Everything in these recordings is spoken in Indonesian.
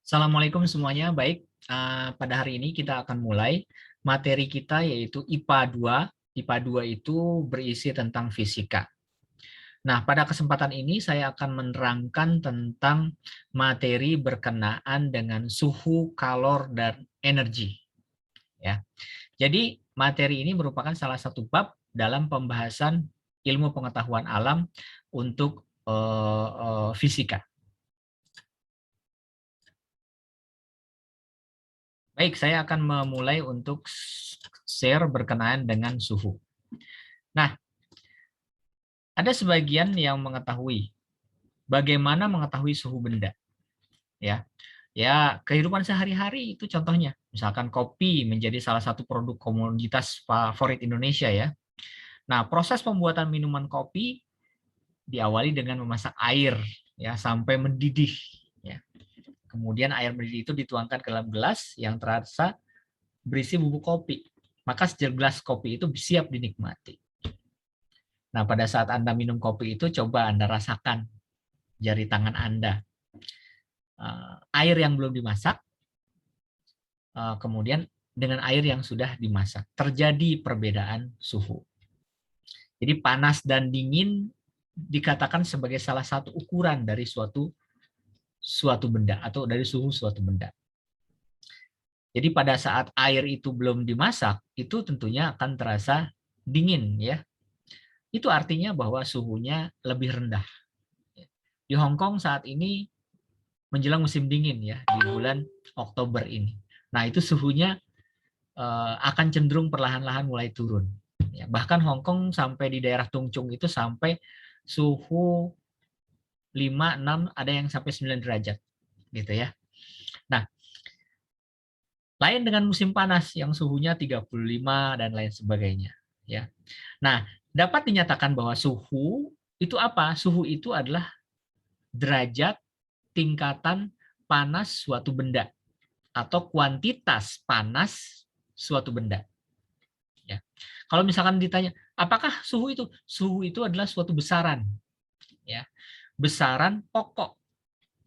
Assalamualaikum semuanya. Baik, pada hari ini kita akan mulai materi kita yaitu IPA 2. IPA 2 itu berisi tentang fisika. Nah, pada kesempatan ini saya akan menerangkan tentang materi berkenaan dengan suhu, kalor, dan energi. Ya. Jadi, materi ini merupakan salah satu bab dalam pembahasan ilmu pengetahuan alam untuk fisika. Baik, saya akan memulai untuk share berkenaan dengan suhu. Nah, ada sebagian yang mengetahui bagaimana mengetahui suhu benda, ya. Ya, kehidupan sehari-hari itu contohnya. Misalkan kopi menjadi salah satu produk komoditas favorit Indonesia ya. Nah, proses pembuatan minuman kopi diawali dengan memasak air ya sampai mendidih ya. Kemudian air mendidih itu dituangkan ke dalam gelas yang terasa berisi bubuk kopi. Maka segelas kopi itu siap dinikmati. Nah, pada saat Anda minum kopi itu, coba Anda rasakan jari tangan Anda. Air yang belum dimasak, kemudian dengan air yang sudah dimasak. Terjadi perbedaan suhu. Jadi panas dan dingin dikatakan sebagai salah satu ukuran dari suatu benda atau dari suhu suatu benda. Jadi pada saat air itu belum dimasak, itu tentunya akan terasa dingin ya. Itu artinya bahwa suhunya lebih rendah. Di Hong Kong saat ini menjelang musim dingin ya, di bulan Oktober ini. Nah, itu suhunya akan cenderung perlahan-lahan mulai turun. Ya, bahkan Hong Kong sampai di daerah Tung Chung itu sampai suhu 5, 6, ada yang sampai 9 derajat. Gitu ya. Nah, lain dengan musim panas yang suhunya 35 dan lain sebagainya. Ya. Nah, dapat dinyatakan bahwa suhu itu apa? Suhu itu adalah derajat tingkatan panas suatu benda atau kuantitas panas suatu benda. Ya. Kalau misalkan ditanya, apakah suhu itu? Suhu itu adalah suatu besaran, ya, besaran pokok.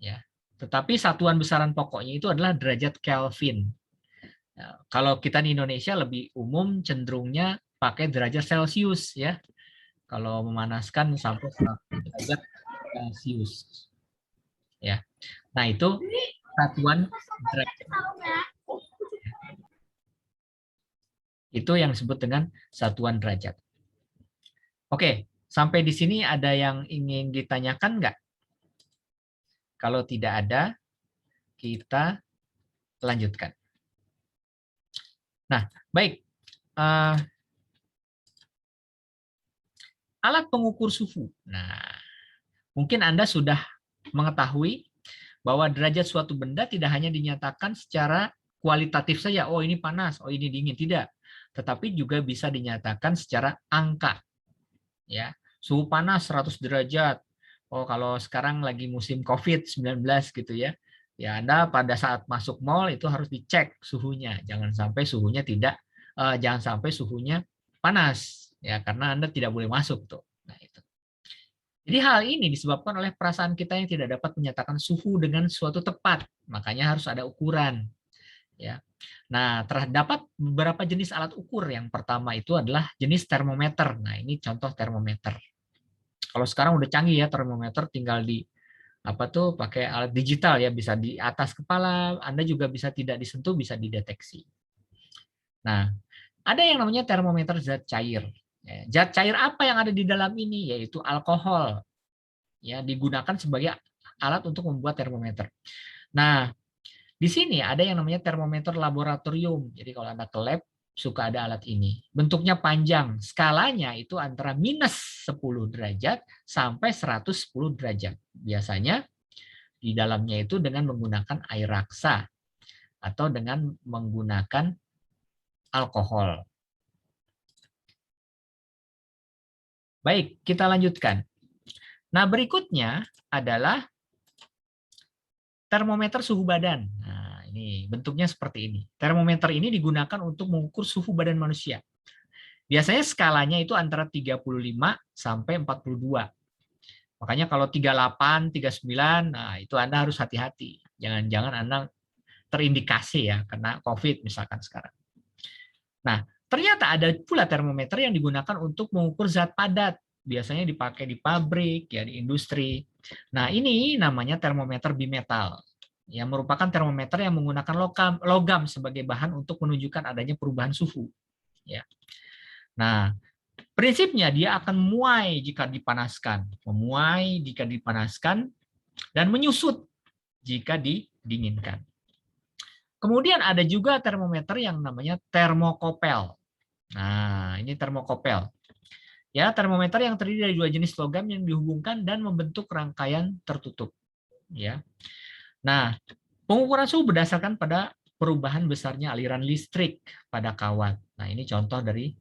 Ya. Tetapi satuan besaran pokoknya itu adalah derajat Kelvin. Ya. Kalau kita di Indonesia lebih umum cenderungnya pakai derajat Celcius, ya. Kalau memanaskan sampai 100 derajat Celcius. Ya. Nah, itu satuan derajat. Itu yang disebut dengan satuan derajat. Oke, sampai di sini ada yang ingin ditanyakan nggak? Kalau tidak ada, kita lanjutkan. Nah, baik. Alat pengukur suhu. Nah, mungkin Anda sudah mengetahui bahwa derajat suatu benda tidak hanya dinyatakan secara kualitatif saja, oh ini panas, oh ini dingin, tidak. Tetapi juga bisa dinyatakan secara angka. Ya, suhu panas 100 derajat. Oh, kalau sekarang lagi musim COVID-19 gitu ya. Ya, Anda pada saat masuk mall itu harus dicek suhunya. Jangan sampai suhunya panas ya, karena Anda tidak boleh masuk tuh. Nah, itu. Jadi hal ini disebabkan oleh perasaan kita yang tidak dapat menyatakan suhu dengan suatu tepat. Makanya harus ada ukuran. Ya. Nah, terdapat beberapa jenis alat ukur. Yang pertama itu adalah jenis termometer. Nah, ini contoh termometer. Kalau sekarang udah canggih ya termometer, tinggal di pakai alat digital ya, bisa di atas kepala, Anda juga bisa tidak disentuh, bisa dideteksi. Nah, ada yang namanya termometer zat cair. Zat cair apa yang ada di dalam ini? Yaitu alkohol. Ya, digunakan sebagai alat untuk membuat termometer. Nah, di sini ada yang namanya termometer laboratorium. Jadi kalau Anda ke lab, suka ada alat ini. Bentuknya panjang, skalanya itu antara minus 10 derajat sampai 110 derajat. Biasanya di dalamnya itu dengan menggunakan air raksa atau dengan menggunakan alkohol. Baik, kita lanjutkan. Nah, berikutnya adalah termometer suhu badan. Nah, ini bentuknya seperti ini. Termometer ini digunakan untuk mengukur suhu badan manusia. Biasanya skalanya itu antara 35 sampai 42. Makanya kalau 38, 39, nah itu Anda harus hati-hati. Jangan-jangan Anda terindikasi ya kena COVID misalkan sekarang. Nah, ternyata ada pula termometer yang digunakan untuk mengukur zat padat. Biasanya dipakai di pabrik, ya di industri. Nah, ini namanya termometer bimetal. Yang merupakan termometer yang menggunakan logam sebagai bahan untuk menunjukkan adanya perubahan suhu. Ya. Nah, prinsipnya dia akan memuai jika dipanaskan, memuai jika dipanaskan, dan menyusut jika didinginkan. Kemudian ada juga termometer yang namanya termokopel. Nah, ini termokopel. Ya, termometer yang terdiri dari dua jenis logam yang dihubungkan dan membentuk rangkaian tertutup. Ya. Nah, pengukuran suhu berdasarkan pada perubahan besarnya aliran listrik pada kawat. Nah, ini contoh dari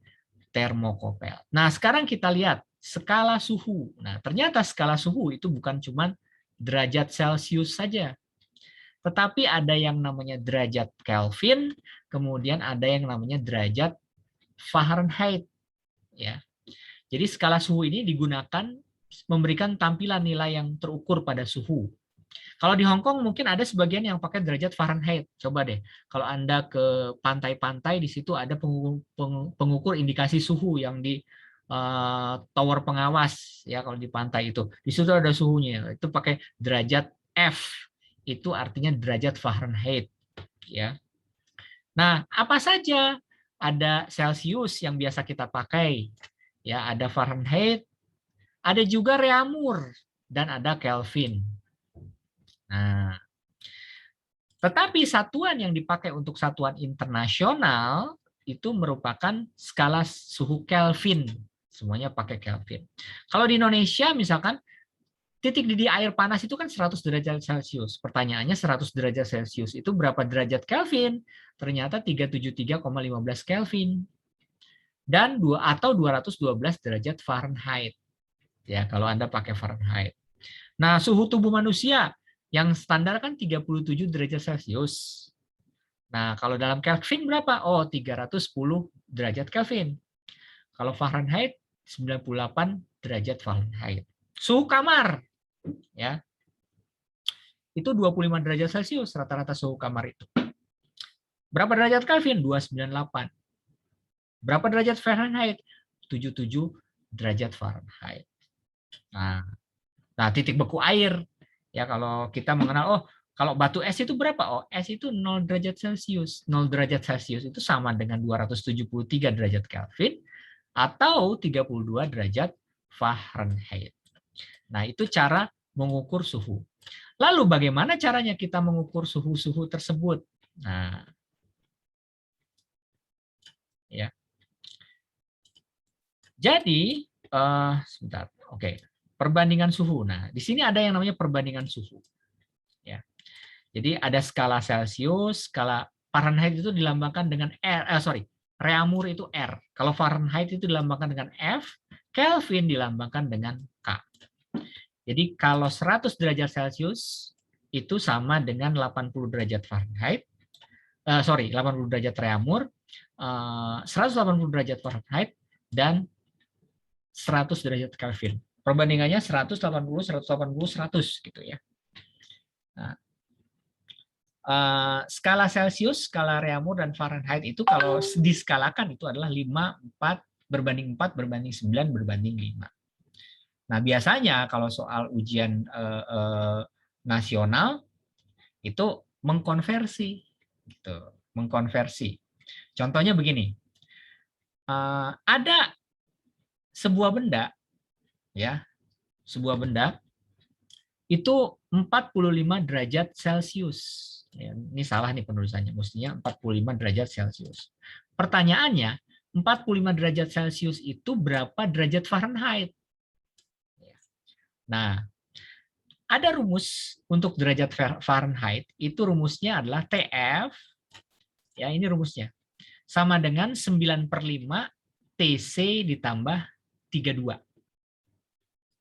termokopel. Nah, sekarang kita lihat skala suhu. Nah, ternyata skala suhu itu bukan cuma derajat Celcius saja, tetapi ada yang namanya derajat Kelvin, kemudian ada yang namanya derajat Fahrenheit. Ya. Jadi skala suhu ini digunakan memberikan tampilan nilai yang terukur pada suhu. Kalau di Hong Kong mungkin ada sebagian yang pakai derajat Fahrenheit. Coba deh, kalau Anda ke pantai-pantai, di situ ada pengukur indikasi suhu yang di tower pengawas ya, kalau di pantai itu. Di situ ada suhunya. Itu pakai derajat F. Itu artinya derajat Fahrenheit ya. Nah, apa saja? Ada Celcius yang biasa kita pakai. Ya, ada Fahrenheit, ada juga Reaumur, dan ada Kelvin. Nah, tetapi satuan yang dipakai untuk satuan internasional itu merupakan skala suhu Kelvin. Semuanya pakai Kelvin. Kalau di Indonesia misalkan titik didih air panas itu kan 100 derajat Celcius. Pertanyaannya 100 derajat Celcius itu berapa derajat Kelvin? Ternyata 373,15 Kelvin. Dan 212 derajat Fahrenheit. Ya, kalau Anda pakai Fahrenheit. Nah, suhu tubuh manusia yang standar kan 37 derajat Celcius. Nah, kalau dalam Kelvin berapa? Oh, 310 derajat Kelvin. Kalau Fahrenheit 98 derajat Fahrenheit. Suhu kamar ya. Itu 25 derajat Celcius rata-rata suhu kamar itu. Berapa derajat Kelvin? 298. Berapa derajat Fahrenheit? 77 derajat Fahrenheit. Nah, titik beku air. Ya, kalau kita mengenal, oh, kalau batu es itu berapa? Oh, es itu 0 derajat Celcius. 0 derajat Celcius itu sama dengan 273 derajat Kelvin atau 32 derajat Fahrenheit. Nah, itu cara mengukur suhu. Lalu bagaimana caranya kita mengukur suhu-suhu tersebut? Nah, ya. Jadi, sebentar. Oke, perbandingan suhu. Nah, di sini ada yang namanya perbandingan suhu. Ya. Jadi ada skala Celcius, skala Fahrenheit itu dilambangkan dengan Reaumur itu R. Kalau Fahrenheit itu dilambangkan dengan F, Kelvin dilambangkan dengan K. Jadi kalau 100 derajat Celcius itu sama dengan 80 derajat Fahrenheit. 80 derajat Reaumur, 180 derajat Fahrenheit, dan 100 derajat Kelvin. Perbandingannya 180, 180, 100 gitu ya. Nah, skala Celcius, skala Reaumur, dan Fahrenheit itu kalau diskalakan itu adalah 5, 4, berbanding 4, berbanding 9, berbanding 5. Nah, biasanya kalau soal ujian nasional itu mengkonversi. Gitu, mengkonversi. Contohnya begini. Ada sebuah benda, ya, sebuah benda itu 45 derajat Celcius. Ya, ini salah nih penulisannya, mestinya 45 derajat Celcius. Pertanyaannya, 45 derajat Celcius itu berapa derajat Fahrenheit? Nah, ada rumus untuk derajat Fahrenheit, itu rumusnya adalah TF, ya ini rumusnya, sama dengan 9/5 TC ditambah 32.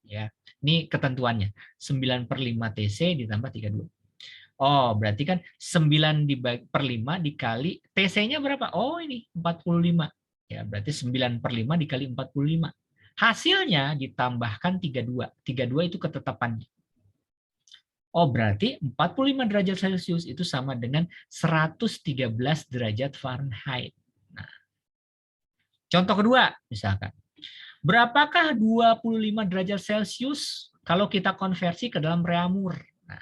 Ya, ini ketentuannya. 9/5 TC ditambah 32. Oh, berarti kan 9/5 dikali TC-nya berapa? Oh, ini 45. Ya, berarti 9/5 dikali 45. Hasilnya ditambahkan 32. 32 itu ketetapan. Oh, berarti 45 derajat Celcius itu sama dengan 113 derajat Fahrenheit. Nah, contoh kedua, misalkan. Berapakah 25 derajat Celcius kalau kita konversi ke dalam reamur? Nah,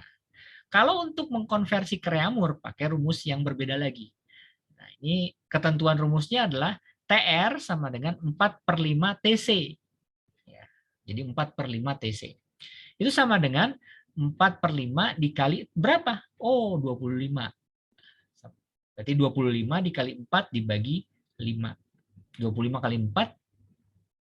kalau untuk mengkonversi ke reamur, pakai rumus yang berbeda lagi. Nah, ini ketentuan rumusnya adalah TR sama dengan 4/5 TC. Ya, jadi 4/5 TC. Itu sama dengan 4/5 dikali berapa? Oh, 25. Berarti 25 dikali 4 dibagi 5. 25 kali 4,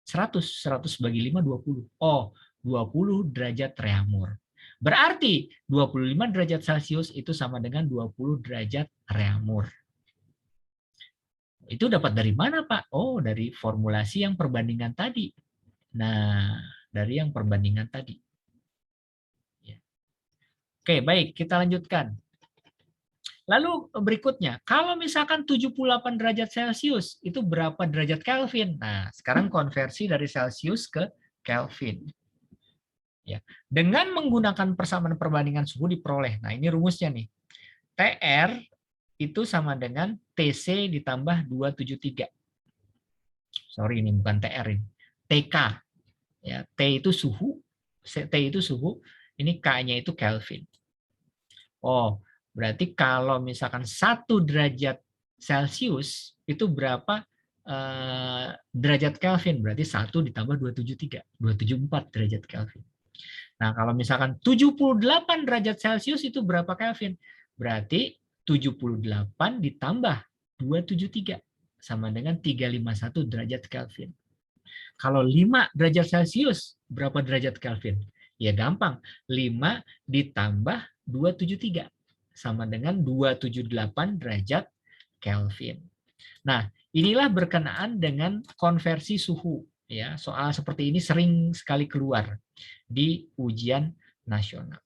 100. 100 bagi 5, 20. Oh, 20 derajat reamur. Berarti 25 derajat Celcius itu sama dengan 20 derajat reamur. Itu dapat dari mana, Pak? Oh, dari formulasi yang perbandingan tadi. Nah, dari yang perbandingan tadi. Oke, baik, kita lanjutkan. Lalu berikutnya, kalau misalkan 78 derajat Celcius, itu berapa derajat Kelvin? Nah, sekarang konversi dari Celcius ke Kelvin. Ya. Dengan menggunakan persamaan perbandingan suhu diperoleh. Nah, ini rumusnya nih. TR itu sama dengan TC ditambah 273. Sorry, ini bukan TR ini. TK. Ya, T itu suhu, T itu suhu, ini K-nya itu Kelvin. Oh, berarti kalau misalkan 1 derajat Celcius itu berapa derajat Kelvin? Berarti 1 ditambah 273, 274 derajat Kelvin. Nah, kalau misalkan 78 derajat Celcius itu berapa Kelvin? Berarti 78 ditambah 273 sama dengan 351 derajat Kelvin. Kalau 5 derajat Celcius, berapa derajat Kelvin? Ya gampang, 5 ditambah 273 sama dengan 278 derajat Kelvin. Nah, inilah berkenaan dengan konversi suhu. Ya, soal seperti ini sering sekali keluar di ujian nasional.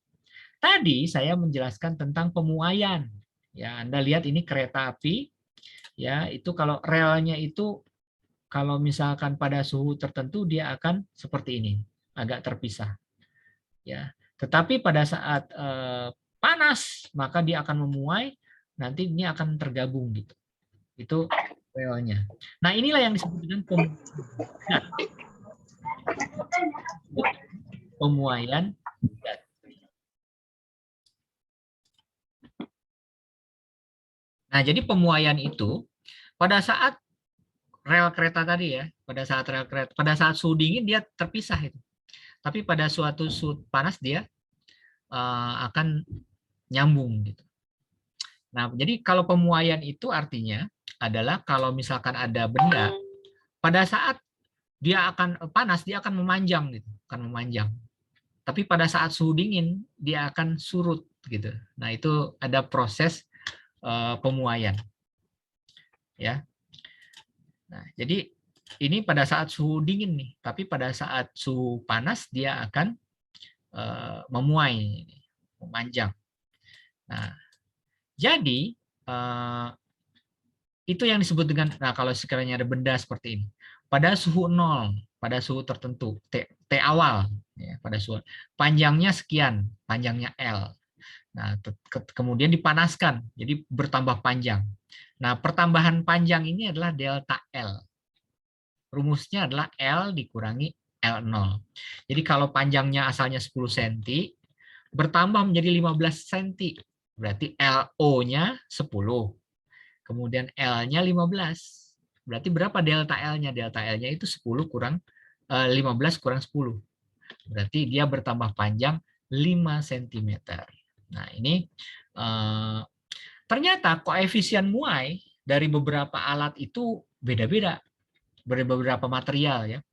Tadi saya menjelaskan tentang pemuaian. Ya, Anda lihat ini kereta api. Ya, itu kalau relnya itu kalau misalkan pada suhu tertentu dia akan seperti ini, agak terpisah. Ya, tetapi pada saat panas maka dia akan memuai, nanti ini akan tergabung gitu. Itu relnya. Nah, inilah yang disebut dengan pemuaian gas. Nah, jadi pemuaian itu pada saat rel kereta tadi ya, pada saat suhu dingin dia terpisah itu. Tapi pada suatu suhu panas dia akan nyambung gitu. Nah, jadi kalau pemuaian itu artinya adalah kalau misalkan ada benda pada saat dia akan panas dia akan memanjang gitu, akan memanjang. Tapi pada saat suhu dingin dia akan surut gitu. Nah, itu ada proses pemuaian. Ya. Nah, jadi ini pada saat suhu dingin nih, tapi pada saat suhu panas dia akan memuai, memanjang. Nah, jadi itu yang disebut dengan, nah kalau sekiranya ada benda seperti ini, pada suhu 0, pada suhu tertentu, T awal, ya, pada suhu, panjangnya sekian, panjangnya L. Nah, kemudian dipanaskan, jadi bertambah panjang. Nah, pertambahan panjang ini adalah delta L. Rumusnya adalah L dikurangi L0. Jadi kalau panjangnya asalnya 10 cm, bertambah menjadi 15 cm. Berarti LO-nya 10. Kemudian L-nya 15. Berarti berapa delta L-nya? Delta L-nya itu 10 kurang 15 kurang 10. Berarti dia bertambah panjang 5 cm. Nah, ini ternyata koefisien muai dari beberapa alat itu beda-beda. Beberapa material ya.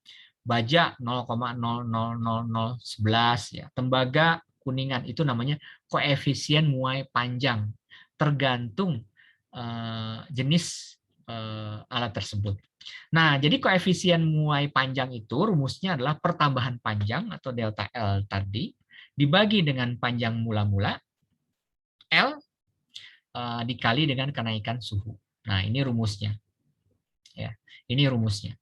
Baja 0,000011 ya. Tembaga kuningan itu namanya koefisien muai panjang. Tergantung jenis alat tersebut. Nah, jadi koefisien muai panjang itu rumusnya adalah pertambahan panjang atau delta L tadi dibagi dengan panjang mula-mula L dikali dengan kenaikan suhu. Nah, ini rumusnya. Ya, ini rumusnya.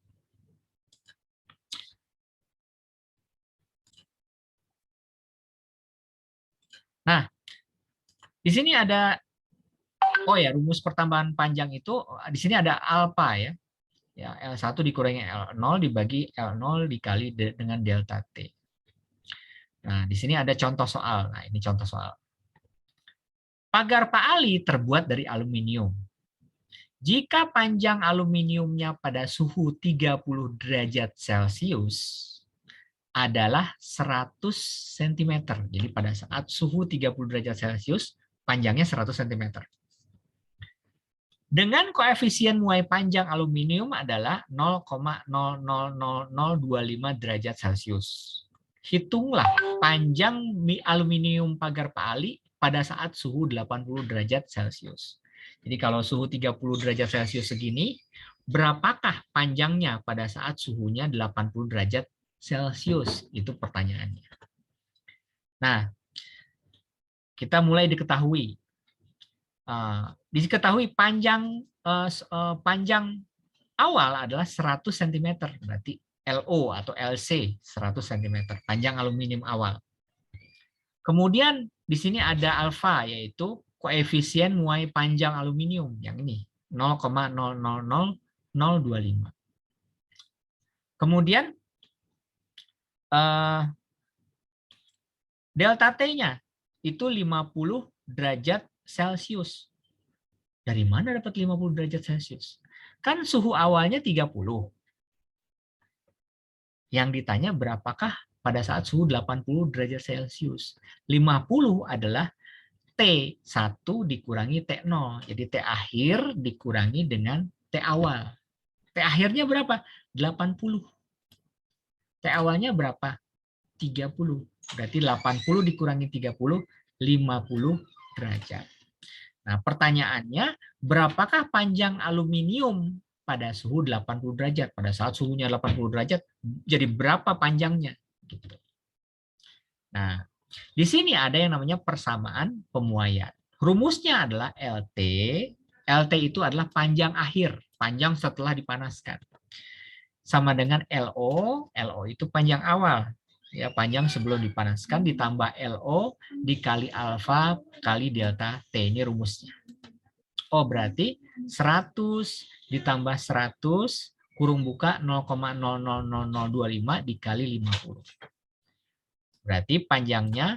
Nah, di sini ada, oh ya, rumus pertambahan panjang itu, di sini ada alfa ya. Ya, L1 dikurangi L0 dibagi L0 dikali dengan delta T. Nah, di sini ada contoh soal. Nah, ini contoh soal. Pagar Pak Ali terbuat dari aluminium. Jika panjang aluminiumnya pada suhu 30 derajat Celcius adalah 100 cm. Jadi pada saat suhu 30 derajat Celcius, panjangnya 100 cm. Dengan koefisien muai panjang aluminium adalah 0,000025 derajat Celcius. Hitunglah panjang aluminium pagar Pak Ali pada saat suhu 80 derajat Celcius. Jadi kalau suhu 30 derajat Celcius segini, berapakah panjangnya pada saat suhunya 80 derajat Celcius? Itu pertanyaannya. Nah, kita mulai diketahui. Diketahui panjang awal adalah 100 cm, berarti LO atau LC 100 cm, panjang aluminium awal. Kemudian di sini ada alfa, yaitu koefisien muai panjang aluminium yang ini 0,000025. Kemudian delta T-nya itu 50 derajat Celcius. Dari mana dapat 50 derajat Celcius? Kan suhu awalnya 30. Yang ditanya berapakah pada saat suhu 80 derajat Celcius. 50 adalah T1 dikurangi T0. Jadi T akhir dikurangi dengan T awal. T akhirnya berapa? 80. T awalnya berapa? 30. Berarti 80 dikurangi 30, 50 derajat. Nah, pertanyaannya, berapakah panjang aluminium pada suhu 80 derajat? Pada saat suhunya 80 derajat, jadi berapa panjangnya? Gitu. Nah, di sini ada yang namanya persamaan pemuaian. Rumusnya adalah LT. LT itu adalah panjang akhir, panjang setelah dipanaskan. Sama dengan LO, LO itu panjang awal. Ya, panjang sebelum dipanaskan ditambah LO dikali alfa kali delta T. Ini rumusnya. Oh, berarti 100 ditambah 100 kurung buka 0,000025 dikali 50. Berarti panjangnya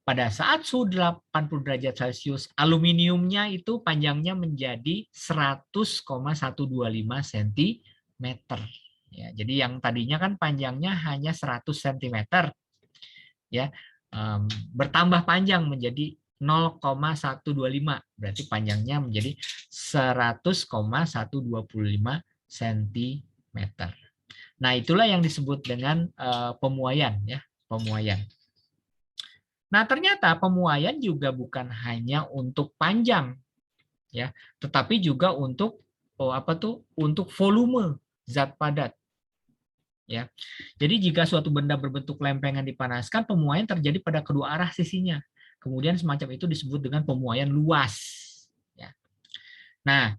pada saat suhu 80 derajat Celcius, aluminiumnya itu panjangnya menjadi 100,125 cm. Ya, jadi yang tadinya kan panjangnya hanya 100 cm. Ya, bertambah panjang menjadi 0,125, berarti panjangnya menjadi 100,125 cm. Nah, itulah yang disebut dengan pemuaian, ya, pemuaian. Nah, ternyata pemuaian juga bukan hanya untuk panjang, ya, tetapi juga untuk untuk volume zat padat. Ya, jadi jika suatu benda berbentuk lempengan dipanaskan, pemuaian terjadi pada kedua arah sisinya. Kemudian semacam itu disebut dengan pemuaian luas. Ya. Nah,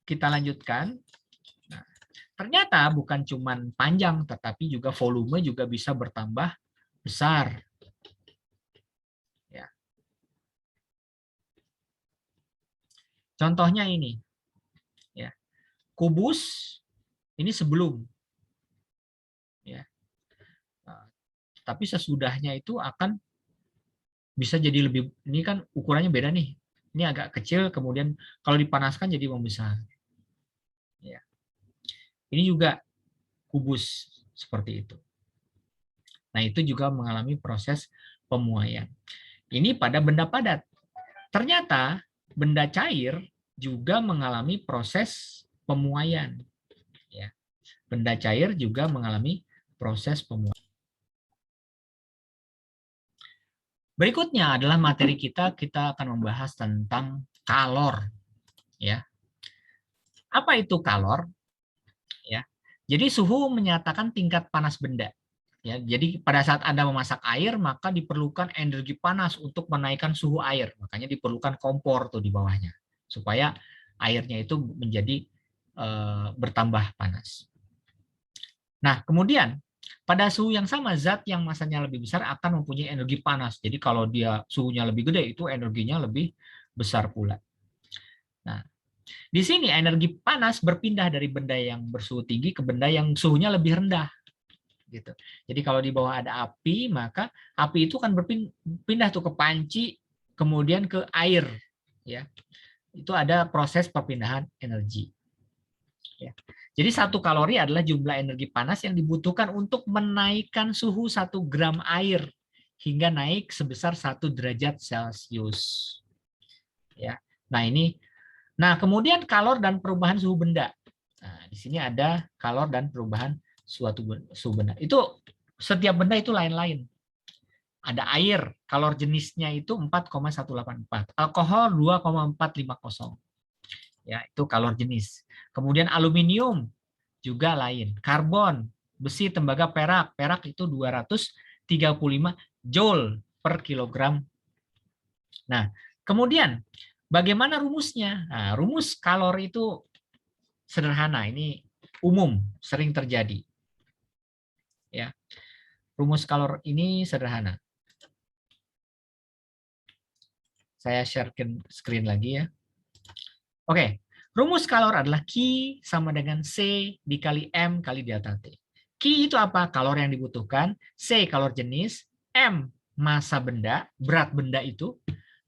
kita lanjutkan. Nah, ternyata bukan cuma panjang, tetapi juga volume juga bisa bertambah besar. Ya. Contohnya ini, ya, kubus ini sebelum, ya, tapi sesudahnya itu akan bisa jadi lebih. Ini kan ukurannya beda nih. Ini agak kecil, kemudian kalau dipanaskan jadi membesar. Ya. Ini juga kubus seperti itu. Nah, itu juga mengalami proses pemuaian. Ini pada benda padat. Ternyata benda cair juga mengalami proses pemuaian. Ya. Benda cair juga mengalami proses pemuaian. Berikutnya adalah materi kita akan membahas tentang kalor. Ya. Apa itu kalor? Ya. Jadi suhu menyatakan tingkat panas benda. Ya, jadi pada saat Anda memasak air, maka diperlukan energi panas untuk menaikkan suhu air. Makanya diperlukan kompor tuh di bawahnya, supaya airnya itu menjadi bertambah panas. Nah, kemudian Pada suhu yang sama, zat yang masanya lebih besar akan mempunyai energi panas. Jadi kalau dia suhunya lebih gede, itu energinya lebih besar pula. Nah, di sini energi panas berpindah dari benda yang bersuhu tinggi ke benda yang suhunya lebih rendah. Gitu. Jadi kalau di bawah ada api, maka api itu kan berpindah tuh ke panci, kemudian ke air. Ya, itu ada proses perpindahan energi. Ya. Jadi 1 kalori adalah jumlah energi panas yang dibutuhkan untuk menaikkan suhu 1 gram air hingga naik sebesar 1 derajat Celcius. Ya. Nah, kemudian kalor dan perubahan suhu benda. Nah, di sini ada kalor dan perubahan suhu benda. Itu setiap benda itu lain-lain. Ada air, kalor jenisnya itu 4,184. Alkohol 2,450. Ya, itu kalor jenis. Kemudian aluminium juga lain. Karbon, besi, tembaga, perak. Perak itu 235 joule per kilogram. Nah, kemudian bagaimana rumusnya? Nah, rumus kalor itu sederhana, ini umum, sering terjadi. Ya. Rumus kalor ini sederhana. Saya share screen lagi ya. Oke, rumus kalor adalah Q sama dengan C dikali M kali delta T. Q itu apa? Kalor yang dibutuhkan. C kalor jenis. M massa benda, berat benda itu.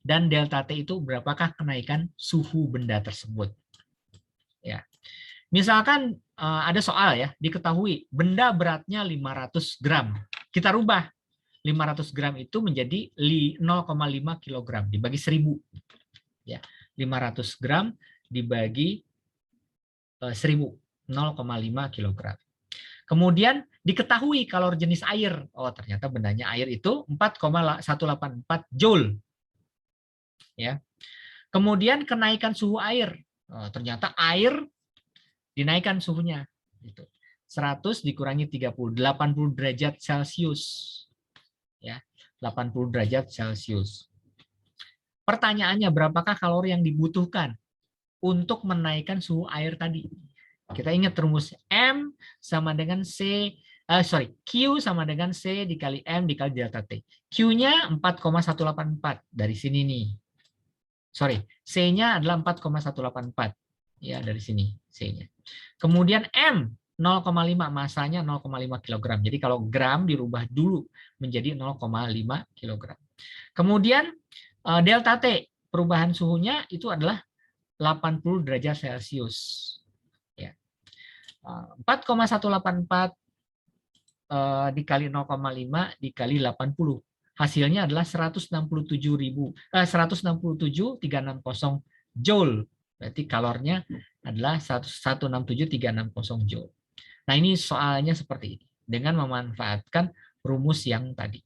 Dan delta T itu berapakah kenaikan suhu benda tersebut. Ya. Misalkan ada soal ya, diketahui benda beratnya 500 gram. Kita rubah 500 gram itu menjadi 0,5 kilogram dibagi 1000. Ya, 500 gram dibagi 1000, 0,5 kilogram. Kemudian diketahui kalor jenis air. Oh, ternyata bendanya air itu 4,184 joule. Ya. Kemudian kenaikan suhu air. Oh, ternyata air dinaikkan suhunya. 100 dikurangi 30, 80 derajat Celcius. Ya, 80 derajat Celcius. Pertanyaannya, berapakah kalori yang dibutuhkan untuk menaikkan suhu air tadi? Kita ingat rumus M sama dengan Q sama dengan C dikali M dikali delta T. Q-nya 4,184 dari sini nih. C-nya adalah 4,184. Ya, dari sini C-nya. Kemudian M 0,5, masanya 0,5 kg. Jadi kalau gram dirubah dulu menjadi 0,5 kg. Kemudian delta T, perubahan suhunya itu adalah 80 derajat Celcius. Ya. 4,184 dikali 0,5 dikali 80. Hasilnya adalah 167.360 joule. Berarti kalornya adalah 167.360 joule. Nah, ini soalnya seperti ini dengan memanfaatkan rumus yang tadi.